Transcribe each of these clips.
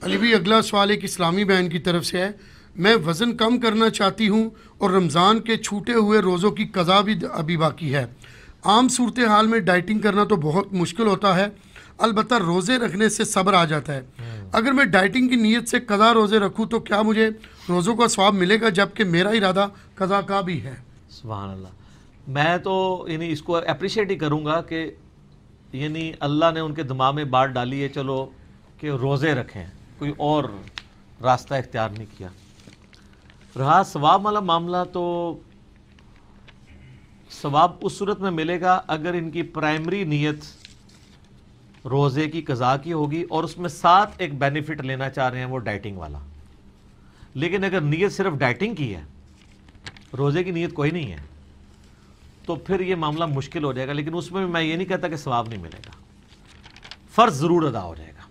علی بھی اگلا سوال ایک اسلامی بہن کی طرف سے ہے. میں وزن کم کرنا چاہتی ہوں اور رمضان کے چھوٹے ہوئے روزوں کی قضا بھی ابھی باقی ہے. عام صورتحال میں ڈائٹنگ کرنا تو بہت مشکل ہوتا ہے، البتہ روزے رکھنے سے صبر آ جاتا ہے. اگر میں ڈائٹنگ کی نیت سے قضا روزے رکھوں تو کیا مجھے روزوں کا ثواب ملے گا، جبکہ میرا ارادہ قضا کا بھی ہے؟ سبحان اللہ. میں تو یعنی اس کو اپریشیٹ ہی کروں گا کہ یعنی اللہ نے ان کے دماغ میں بات ڈالی ہے چلو کہ روزے رکھیں، کوئی اور راستہ اختیار نہیں کیا. رہا ثواب والا معاملہ، تو ثواب اس صورت میں ملے گا اگر ان کی پرائمری نیت روزے کی قضا کی ہوگی اور اس میں ساتھ ایک بینیفٹ لینا چاہ رہے ہیں وہ ڈائٹنگ والا. لیکن اگر نیت صرف ڈائٹنگ کی ہے، روزے کی نیت کوئی نہیں ہے، تو پھر یہ معاملہ مشکل ہو جائے گا. لیکن اس میں میں یہ نہیں کہتا کہ ثواب نہیں ملے گا، فرض ضرور ادا ہو جائے گا.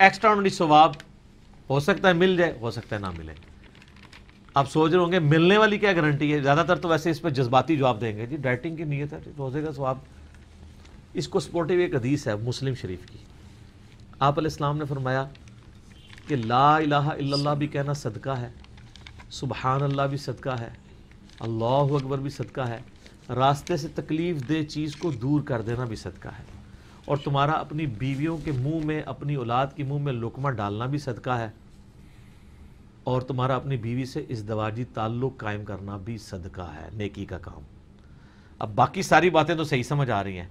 ایکسٹرا آرڈنری ثواب ہو سکتا ہے مل جائے، ہو سکتا ہے نہ ملے. آپ سوچ رہے ہوں گے ملنے والی کیا گارنٹی ہے؟ زیادہ تر تو ویسے اس پہ جذباتی جواب دیں گے، جی ڈائٹنگ کی نیت ہے، روزے کا ثواب. اس کو سپورٹیو ایک حدیث ہے مسلم شریف کی. آپ علیہ السلام نے فرمایا کہ لا الہ الا اللہ بھی کہنا صدقہ ہے، سبحان اللہ بھی صدقہ ہے، اللہ اکبر بھی صدقہ ہے، راستے سے تکلیف دہ چیز کو دور کر دینا بھی صدقہ ہے، اور تمہارا اپنی بیویوں کے منہ میں، اپنی اولاد کے منہ میں لقمہ ڈالنا بھی صدقہ ہے، اور تمہارا اپنی بیوی سے ازدواجی تعلق قائم کرنا بھی صدقہ ہے، نیکی کا کام. اب باقی ساری باتیں تو صحیح سمجھ آ رہی ہیں،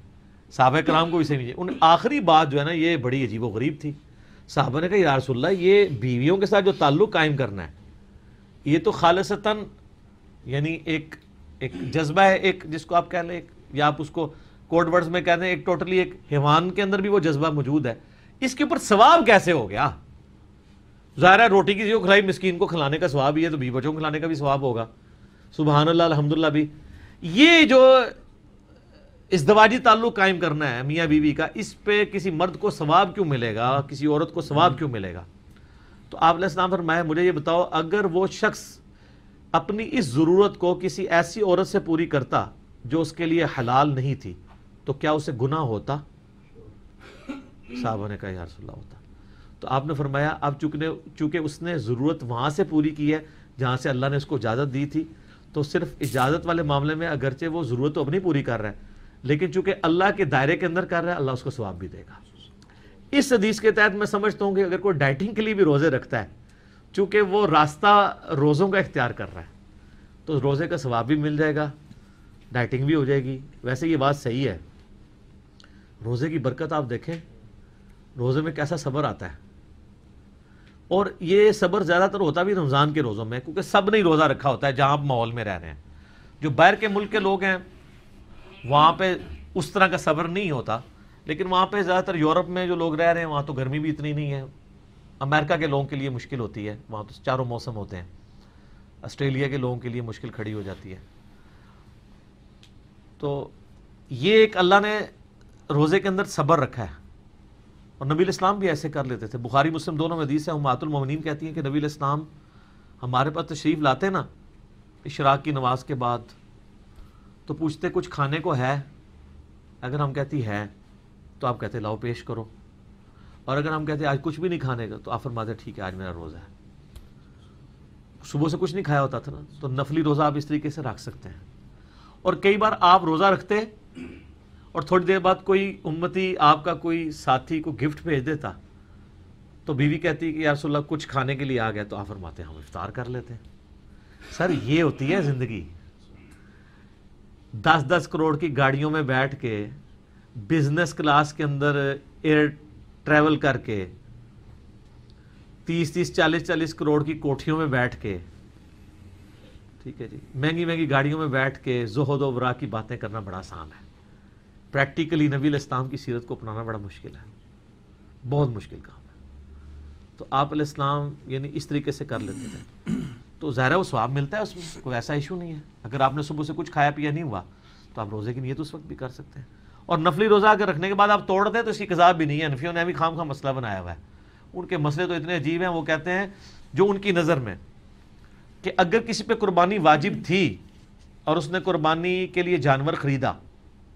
صحابہ کرام کو بھی صحیح. ان آخری بات جو ہے نا یہ بڑی عجیب و غریب تھی. صحابہ نے کہا یا رسول اللہ یہ بیویوں کے ساتھ جو تعلق قائم کرنا ہے یہ تو خالصتاً یعنی ایک جذبہ ہے، ایک جس کو آپ کہہ لیں یا آپ اس کو کوڈ ورڈز میں کہتے ہیں ایک ٹوٹلی ایک حیوان کے اندر بھی وہ جذبہ موجود ہے. اس کے اوپر ثواب کیسے ہو گیا؟ ظاہر ہے روٹی کسی کو کھلائی مسکین کو کھلانے کا ثواب ہی ہے، تو بیوی بچوں کو کھلانے کا بھی ثواب ہوگا. سبحان اللہ الحمدللہ بھی. یہ جو ازدواجی تعلق قائم کرنا ہے میاں بیوی کا، اس پہ کسی مرد کو ثواب کیوں ملے گا، کسی عورت کو ثواب کیوں ملے گا؟ تو آپ علیہ السلام فرمایا مجھے یہ بتاؤ اگر وہ شخص اپنی اس ضرورت کو کسی ایسی عورت سے پوری کرتا جو اس کے لیے حلال نہیں تھی تو کیا اسے گناہ ہوتا؟ صحابہ نے کہا یا رسول اللہ ہوتا. تو آپ نے فرمایا اب چونکہ اس نے ضرورت وہاں سے پوری کی ہے جہاں سے اللہ نے اس کو اجازت دی تھی، تو صرف اجازت والے معاملے میں اگرچہ وہ ضرورت تو اب نہیں پوری کر رہا ہے، لیکن چونکہ اللہ کے دائرے کے اندر کر رہا ہے اللہ اس کو ثواب بھی دے گا. اس حدیث کے تحت میں سمجھتا ہوں کہ اگر کوئی ڈائٹنگ کے لیے بھی روزے رکھتا ہے، چونکہ وہ راستہ روزوں کا اختیار کر رہا ہے، تو روزے کا ثواب بھی مل جائے گا، ڈائٹنگ بھی ہو جائے گی. ویسے یہ بات صحیح ہے، روزے کی برکت آپ دیکھیں، روزے میں کیسا صبر آتا ہے. اور یہ صبر زیادہ تر ہوتا بھی رمضان کے روزوں میں، کیونکہ سب نے روزہ رکھا ہوتا ہے جہاں آپ ماحول میں رہ رہے ہیں. جو باہر کے ملک کے لوگ ہیں وہاں پہ اس طرح کا صبر نہیں ہوتا، لیکن وہاں پہ زیادہ تر یورپ میں جو لوگ رہ رہے ہیں وہاں تو گرمی بھی اتنی نہیں ہے. امریکہ کے لوگوں کے لیے مشکل ہوتی ہے، وہاں تو چاروں موسم ہوتے ہیں. آسٹریلیا کے لوگوں کے لیے مشکل کھڑی ہو جاتی ہے. تو یہ ایک اللہ نے روزے کے اندر صبر رکھا ہے، اور نبی الاسلام بھی ایسے کر لیتے تھے. بخاری مسلم دونوں میں حدیث ہے، امہات المومنین کہتی ہیں کہ نبی الاسلام ہمارے پاس تشریف لاتے نا اشراق کی نماز کے بعد، تو پوچھتے کچھ کھانے کو ہے؟ اگر ہم کہتی ہے تو آپ کہتے لاؤ پیش کرو، اور اگر ہم کہتے آج کچھ بھی نہیں کھانے کا تو آپ فرماتے ٹھیک ہے آج میرا روزہ ہے. صبح سے کچھ نہیں کھایا ہوتا تھا نا، تو نفلی روزہ آپ اس طریقے سے رکھ سکتے ہیں. اور کئی بار آپ روزہ رکھتے اور تھوڑی دیر بعد کوئی امتی آپ کا کوئی ساتھی کو گفٹ بھیج دیتا، تو بیوی کہتی کہ یا رسول اللہ کچھ کھانے کے لیے آ گیا، تو آپ فرماتے ہیں ہم افطار کر لیتے ہیں. سر یہ ہوتی ہے زندگی. 10-10 کروڑ کی گاڑیوں میں بیٹھ کے بزنس کلاس کے اندر ایئر ٹریول کر کے 30-30 40-40 کروڑ کی کوٹھیوں میں بیٹھ کے، ٹھیک ہے جی، مہنگی مہنگی گاڑیوں میں بیٹھ کے زہد و ورا کی باتیں کرنا بڑا آسان ہے. پریکٹیکلی نبی الاسلام کی سیرت کو اپنانا بڑا مشکل ہے، بہت مشکل کام ہے. تو آپ علیہ السلام یعنی اس طریقے سے کر لیتے تھے، تو ظاہر ہے وہ ثواب ملتا ہے، اس میں کوئی ایسا ایشو نہیں ہے. اگر آپ نے صبح سے کچھ کھایا پیا نہیں ہوا تو آپ روزے کی نیت اس وقت بھی کر سکتے ہیں. اور نفلی روزہ اگر رکھنے کے بعد آپ توڑتے ہیں تو اس کی قضا بھی نہیں ہے. حنفیوں نے بھی خام خواہ مسئلہ بنایا ہوا ہے. ان کے مسئلے تو اتنے عجیب ہیں، وہ کہتے ہیں جو ان کی نظر میں کہ اگر کسی پہ قربانی واجب تھی اور اس نے قربانی کے لیے جانور خریدا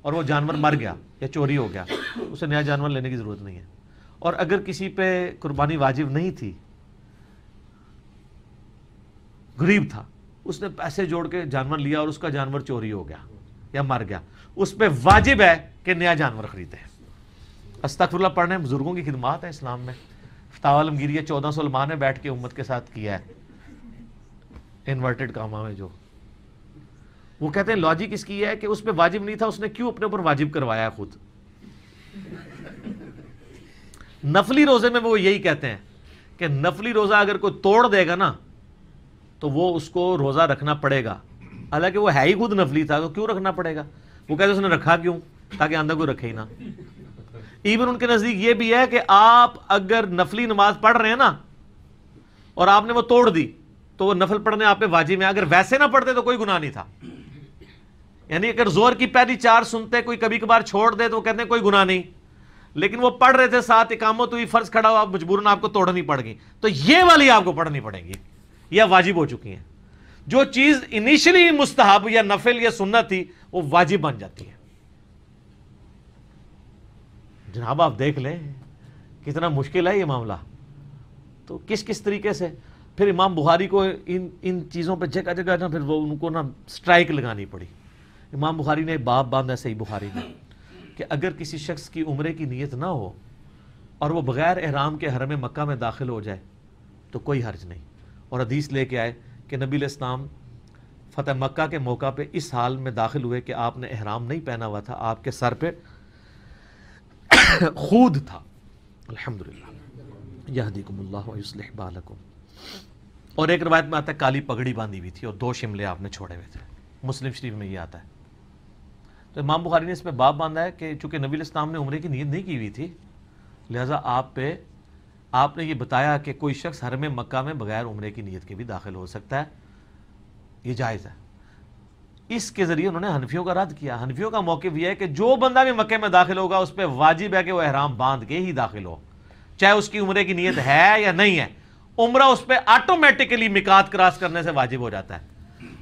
اور وہ جانور مر گیا یا چوری ہو گیا، اسے نیا جانور لینے کی ضرورت نہیں ہے. اور اگر کسی پہ قربانی واجب نہیں تھی، غریب تھا، اس نے پیسے جوڑ کے جانور لیا اور اس کا جانور چوری ہو گیا یا مر گیا، اس پہ واجب ہے کہ نیا جانور خریدے۔ استغفر اللہ پڑھنے بزرگوں کی خدمات ہے اسلام میں۔ فتاوی عالمگیریہ 1400 علماء نے بیٹھ کے امت کے ساتھ کیا ہے، انورٹڈ کامہ میں جو وہ کہتے ہیں لاجک اس کی ہے کہ اس پہ واجب نہیں تھا، اس نے کیوں اپنے اوپر واجب کروایا ہے خود۔ نفلی روزے میں وہ یہی کہتے ہیں کہ نفلی روزہ اگر کوئی توڑ دے گا نا تو وہ اس کو روزہ رکھنا پڑے گا، حالانکہ وہ ہے ہی خود نفلی تھا، تو کیوں رکھنا پڑے گا؟ وہ کہتے ہیں اس نے رکھا کیوں؟ تاکہ آندہ کوئی رکھے ہی نہ۔ ایون ان کے نزدیک یہ بھی ہے کہ آپ اگر نفلی نماز پڑھ رہے ہیں نا اور آپ نے وہ توڑ دی تو وہ نفل پڑھنے آپ پہ واجب ہے، اگر ویسے نہ پڑھتے تو کوئی گناہ نہیں تھا۔ یعنی اگر زور کی پہلی 4 سنتے کوئی کبھی کبھار چھوڑ دے تو وہ کہتے ہیں کوئی گناہ نہیں، لیکن وہ پڑھ رہے تھے ساتھ اقامت ہوئی، فرض کھڑا ہوا، مجبوراً آپ کو توڑنی پڑ گئی، تو یہ والی آپ کو پڑھنی پڑیں گی، یا واجب ہو چکی ہیں۔ جو چیز انیشلی مستحب یا نفل یا سنت تھی وہ واجب بن جاتی ہے۔ جناب آپ دیکھ لیں کتنا مشکل ہے یہ معاملہ۔ تو کس کس طریقے سے پھر امام بخاری کو ان چیزوں پہ جگہ جگہ نا پھر وہ ان کو نا سٹرائک لگانی پڑی۔ امام بخاری نے باب باندھا صحیح بخاری میں کہ اگر کسی شخص کی عمرے کی نیت نہ ہو اور وہ بغیر احرام کے حرم مکہ میں داخل ہو جائے تو کوئی حرج نہیں، اور حدیث لے کے آئے کہ نبی علیہ السلام فتح مکہ کے موقع پہ اس حال میں داخل ہوئے کہ آپ نے احرام نہیں پہنا ہوا تھا، آپ کے سر پہ خود تھا۔ الحمدللہ یہدیکم اللہ ویصلح بالکم۔ اور ایک روایت میں آتا ہے کالی پگڑی باندھی ہوئی تھی اور 2 شملے آپ نے چھوڑے ہوئے تھے، مسلم شریف میں یہ آتا ہے۔ تو امام بخاری نے اس پہ باب باندھا ہے کہ چونکہ نبی علیہ السلام نے عمرے کی نیت نہیں کی ہوئی تھی، لہٰذا آپ نے یہ بتایا کہ کوئی شخص حرم مکہ میں بغیر عمرے کی نیت کے بھی داخل ہو سکتا ہے، یہ جائز ہے۔ اس کے ذریعے انہوں نے حنفیوں کا رد کیا۔ حنفیوں کا موقف یہ ہے کہ جو بندہ بھی مکے میں داخل ہوگا اس پہ واجب ہے کہ وہ احرام باندھ کے ہی داخل ہو، چاہے اس کی عمرے کی نیت ہے یا نہیں ہے، عمرہ اس پہ آٹومیٹکلی میقات کراس کرنے سے واجب ہو جاتا ہے۔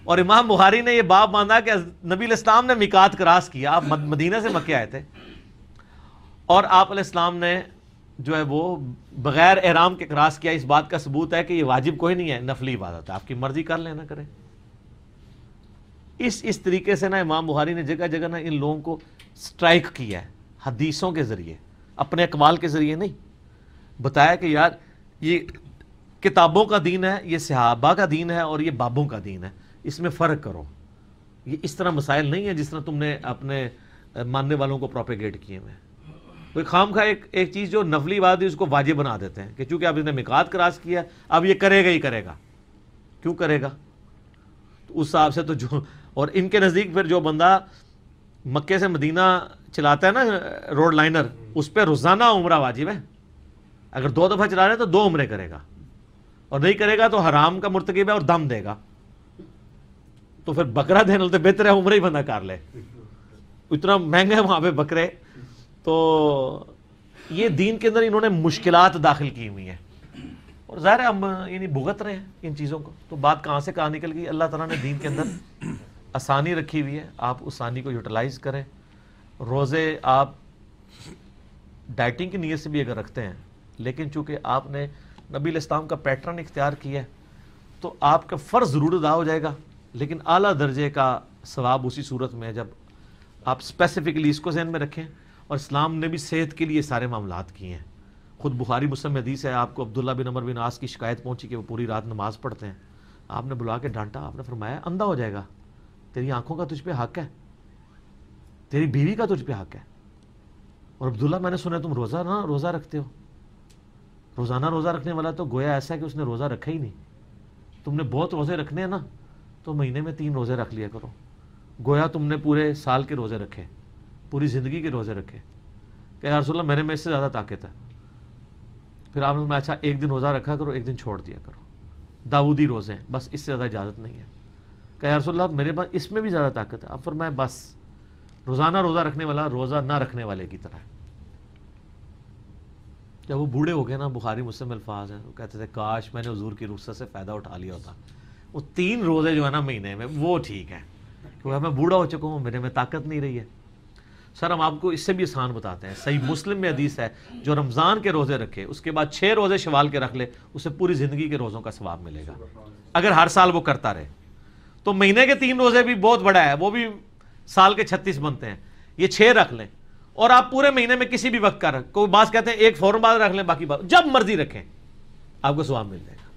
اور امام بخاری نے یہ باب باندھا کہ نبی علیہ السلام نے میقات کراس کیا، آپ مدینہ سے مکے آئے تھے، اور آپ علیہ السلام نے جو ہے وہ بغیر احرام کے کراس کیا۔ اس بات کا ثبوت ہے کہ یہ واجب کوئی نہیں ہے، نفلی عبادت ہے، آپ کی مرضی کر لینا کریں۔ اس طریقے سے نا امام بخاری نے جگہ جگہ نا ان لوگوں کو سٹرائک کیا ہے، حدیثوں کے ذریعے، اپنے اقوال کے ذریعے نہیں، بتایا کہ یار یہ کتابوں کا دین ہے، یہ صحابہ کا دین ہے، اور یہ بابوں کا دین ہے، اس میں فرق کرو۔ یہ اس طرح مسائل نہیں ہیں جس طرح تم نے اپنے ماننے والوں کو پروپیگیٹ کیے ہوئے ہیں۔ کوئی خام خواہ ایک چیز جو نفلی عبادت ہے اس کو واجب بنا دیتے ہیں کہ چونکہ اب اس نے میقات کراس کیا اب یہ کرے گا ہی کرے گا۔ کیوں کرے گا؟ تو اس حساب سے تو جو، اور ان کے نزدیک پھر جو بندہ مکے سے مدینہ چلاتا ہے نا روڈ لائنر، اس پہ روزانہ عمرہ واجب ہے۔ اگر 2 دفعہ چلا رہے تو 2 عمرے کرے گا، اور نہیں کرے گا تو حرام کا مرتکب ہے اور دم دے گا۔ تو پھر بکرا دینے تو بہتر ہے عمرہ ہی بندہ کر لے، اتنا مہنگا ہے وہاں پہ بکرے۔ تو یہ دین کے اندر انہوں نے مشکلات داخل کی ہوئی ہیں، اور ظاہر ہے ہم یعنی بھگت رہے ہیں ان چیزوں کو۔ تو بات کہاں سے کہاں نکل گئی؟ اللہ تعالیٰ نے دین کے اندر آسانی رکھی ہوئی ہے، آپ اس آسانی کو یوٹیلائز کریں۔ روزے آپ ڈائٹنگ کی نیت سے بھی اگر رکھتے ہیں، لیکن چونکہ آپ نے نبی علیہ السلام کا پیٹرن اختیار کیا ہے تو آپ کا فرض ضرور ادا ہو جائے گا، لیکن اعلیٰ درجے کا ثواب اسی صورت میں ہے جب آپ اسپیسیفکلی اس کو ذہن میں رکھیں۔ اور اسلام نے بھی صحت کے لیے سارے معاملات کیے ہیں۔ خود بخاری مسلم حدیث ہے، آپ کو عبداللہ بن عمر بن عاص کی شکایت پہنچی کہ وہ پوری رات نماز پڑھتے ہیں، آپ نے بلا کے ڈانٹا، آپ نے فرمایا اندھا ہو جائے گا، تیری آنکھوں کا تجھ پہ حق ہے، تیری بیوی کا تجھ پہ حق ہے۔ اور عبداللہ میں نے سنا تم روزہ رکھتے ہو، روزانہ روزہ رکھنے والا تو گویا ایسا ہے کہ اس نے روزہ رکھا ہی نہیں۔ تم نے بہت روزے رکھنے ہیں نا تو مہینے میں 3 روزے رکھ لیا کرو، گویا تم نے پورے سال کے روزے رکھے، پوری زندگی کے روزے رکھے۔ کہ یا رسول اللہ میرے میں اس سے زیادہ طاقت ہے۔ پھر آپ نے اچھا 1 دن روزہ رکھا کرو، 1 دن چھوڑ دیا کرو، داؤدی روزے ہیں، بس اس سے زیادہ اجازت نہیں ہے۔ کہ یا رسول اللہ میرے پاس اس میں بھی زیادہ طاقت ہے۔ اب فرمایا بس روزانہ روزہ رکھنے والا روزہ نہ رکھنے والے کی طرح ہے۔ جب وہ بوڑھے ہو گئے نا، بخاری مسلم الفاظ ہیں، وہ کہتے تھے کاش میں نے حضور کی رخصت سے فائدہ اٹھا لیا ہوتا، وہ 3 روزے جو ہے نا مہینے میں وہ ٹھیک ہے، کیونکہ میں بوڑھا ہو چکا ہوں، میرے میں طاقت نہیں رہی ہے۔ سر ہم آپ کو اس سے بھی آسان بتاتے ہیں. صحیح مسلم میں حدیث ہے جو رمضان کے روزے رکھے اس کے بعد 6 روزے شوال کے رکھ لے اسے پوری زندگی کے روزوں کا ثواب ملے گا اگر ہر سال وہ کرتا رہے. تو مہینے کے 3 روزے بھی بہت بڑا ہے, وہ بھی سال کے 36 بنتے ہیں. یہ 6 رکھ لیں اور آپ پورے مہینے میں کسی بھی وقت کا کوئی بعض کہتے ہیں ایک فوراً بعد رکھ لیں, باقی بات جب مرضی رکھیں آپ کو ثواب مل جائے گا.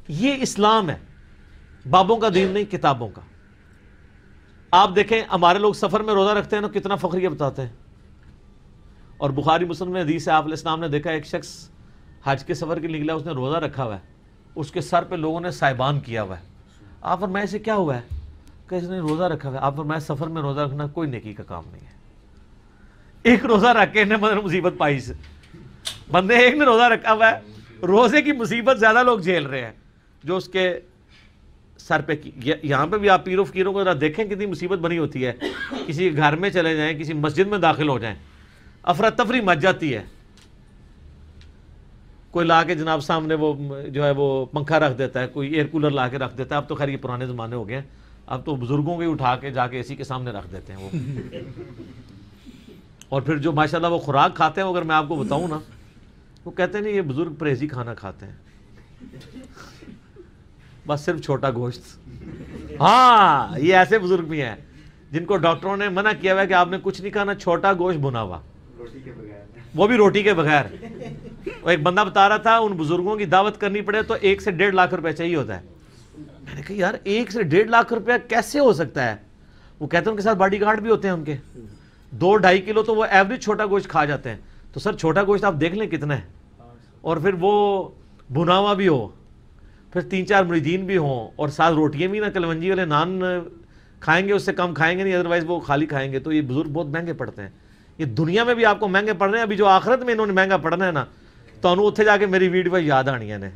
یہ اسلام ہے, بابوں کا دین نہیں کتابوں کا. آپ دیکھیں ہمارے لوگ سفر میں روزہ رکھتے ہیں نا کتنا فخریہ بتاتے ہیں. اور بخاری مسلم میں حدیث ہے آپ علیہ السلام نے دیکھا ایک شخص حج کے سفر کے لیے نکلا, اس نے روزہ رکھا ہوا ہے, اس کے سر پہ لوگوں نے سائبان کیا ہوا ہے. آپ فرمایا اسے کیا ہوا ہے کہ اس نے روزہ رکھا ہوا ہے. آپ فرمایا سفر میں روزہ رکھنا کوئی نیکی کا کام نہیں ہے. ایک روزہ رکھ کے انہیں مصیبت پائی سے بندے, ایک نے روزہ رکھا ہوا ہے, روزے کی مصیبت زیادہ لوگ جھیل رہے ہیں جو اس کے سر پہ کی. یہاں پہ بھی آپ پیر و فقیروں کو ذرا دیکھیں کتنی مصیبت بنی ہوتی ہے. کسی گھر میں چلے جائیں, کسی مسجد میں داخل ہو جائیں, افراتفری مچ جاتی ہے. کوئی لا کے جناب سامنے وہ جو ہے وہ پنکھا رکھ دیتا ہے, کوئی ایئر کولر لا کے رکھ دیتا ہے. اب تو خیر یہ پرانے زمانے ہو گئے ہیں, اب تو بزرگوں کے اٹھا کے جا کے اسی کے سامنے رکھ دیتے ہیں وہ. اور پھر جو ماشاءاللہ وہ خوراک کھاتے ہیں, اگر میں آپ کو بتاؤں نا, وہ کہتے ہیں نہیں یہ بزرگ پرہیزی کھانا کھاتے ہیں, بس صرف چھوٹا گوشت. ہاں یہ ایسے بزرگ بھی ہیں جن کو ڈاکٹروں نے منع کیا ہوا ہے کہ آپ نے کچھ نہیں کھانا, چھوٹا گوشت بنا ہوا, وہ بھی روٹی کے بغیر. وہ ایک بندہ بتا رہا تھا ان بزرگوں کی دعوت کرنی پڑے تو 1 سے 1.5 لاکھ روپے چاہیے ہوتا ہے. میں نے کہا یار 1 سے 1.5 لاکھ روپے کیسے ہو سکتا ہے. وہ کہتے ہیں ان کے ساتھ باڈی گارڈ بھی ہوتے ہیں ان کے, 2-2.5 کلو تو وہ ایوریج چھوٹا گوشت کھا جاتے ہیں. تو سر چھوٹا گوشت آپ دیکھ لیں کتنا ہے, اور پھر وہ بھنا ہوا بھی ہو, پھر 3-4 مریدین بھی ہوں, اور ساتھ روٹیاں بھی نہ کلونجی والے نان کھائیں گے, اس سے کم کھائیں گے نہیں, ادروائز وہ خالی کھائیں گے. تو یہ بزرگ بہت مہنگے پڑتے ہیں. یہ دنیا میں بھی آپ کو مہنگے پڑ رہے ہیں, ابھی جو آخرت میں انہوں نے مہنگا پڑنا ہے نا, تو انہوں اتنے جا کے میری ویڈیو یاد آنی نے.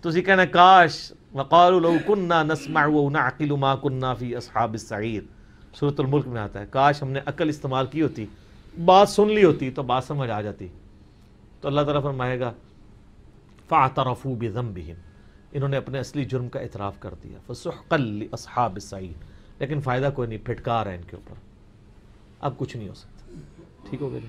تسی کہنا کاش وقالوا لو كنا نسمع ونعقل ما كنا في اصحاب السعير, سورۃ الملک میں آتا ہے, کاش ہم نے عقل استعمال کی ہوتی, بات سن لی ہوتی تو بات سمجھ آ جاتی. تو اللہ تعالیٰ فرمائے گا فاعترفوا بذنبهم, انہوں نے اپنے اصلی جرم کا اعتراف کر دیا. فسحقا لاصحاب السعیر, لیکن فائدہ کوئی نہیں, پھٹکار ہے ان کے اوپر, اب کچھ نہیں ہو سکتا. ٹھیک ہو گیا.